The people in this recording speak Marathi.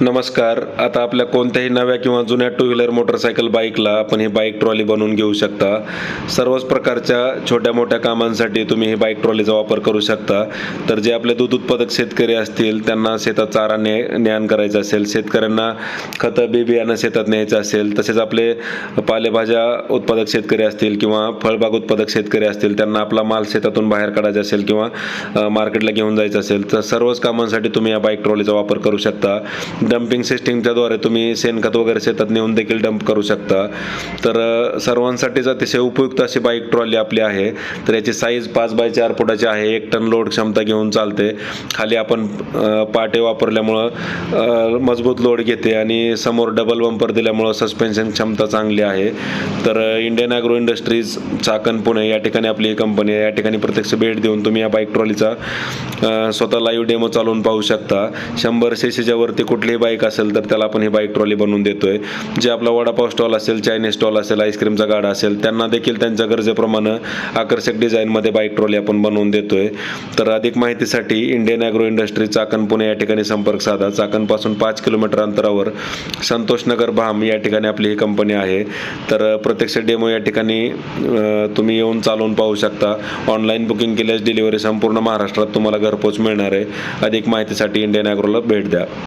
नमस्कार. आता आपल्या कोणत्याही नव्या किंवा जुन्या टू व्हीलर मोटरसायकल बाईकला आपण ही बाईक ट्रॉली बनवून घेऊ शकता. सर्वच प्रकारच्या छोट्या-मोठ्या कामांसाठी तुम्ही ही बाईक ट्रॉलीचा वापर करू शकता. तर जे आपले दूध उत्पादक शेतकरी असतील, त्यांना शेतात चारा ने करायचं असेल, शेतकऱ्यांना खतं बी-बियाणं शेतात न्यायचं असेल, तसेच आपले पालेभाज्या उत्पादक शेतकरी असतील किंवा फळबाग उत्पादक शेतकरी असतील, त्यांना आपला माल शेतातून बाहेर काढायचा असेल किंवा मार्केटला घेऊन जायचं असेल, तर सर्वच कामांसाठी तुम्ही या बाईक ट्रॉलीचा वापर करू शकता. डम्पिंग सिस्टीमच्या द्वारे तुम्ही शेणखत वगैरे शेतात नेऊन देखील डंप करू शकता. तर सर्वांसाठीच अतिशय उपयुक्त अशी बाईक ट्रॉली आपली आहे. तर याची साईज 5 बाय 4 फुटाची आहे. 1 टन लोड क्षमता घेऊन चालते. खाली आपण पाटे वापरल्यामुळं मजबूत लोड घेते आणि समोर डबल बंपर दिल्यामुळं सस्पेन्शन क्षमता चांगली आहे. तर Indian agro industries Chakan Pune या ठिकाणी आपली ही कंपनी आहे. या ठिकाणी प्रत्यक्ष भेट देऊन तुम्ही या बाईक ट्रॉलीचा स्वतः लाईव्ह डेमो चालवून पाहू शकता. 100 सीसीच्या वरती कुठलीही बाईक असेल तर त्याला आपण ही बाईक ट्रॉली बनवून देतोय. जे आपला वडापाव स्टॉल असेल, चायनीज स्टॉल असेल, आईस्क्रीमचा गाडा असेल, त्यांना देखील त्यांच्या गरजेप्रमाणे आकर्षक डिझाईनमध्ये बाईक ट्रॉली आपण बनवून देतोय. तर अधिक माहितीसाठी Indian agro industry Chakan Pune या ठिकाणी संपर्क साधा. चाकणपासून 5 किलोमीटर अंतरावर संतोषनगर भाम या ठिकाणी आपली ही कंपनी आहे. तर प्रत्यक्ष डेमो या ठिकाणी तुम्ही येऊन चालवून पाहू शकता. ऑनलाईन बुकिंग केल्यास डिलिव्हरी संपूर्ण महाराष्ट्रात तुम्हाला घरपोच मिळणार आहे. अधिक माहितीसाठी इंडियन ॲग्रोला भेट द्या.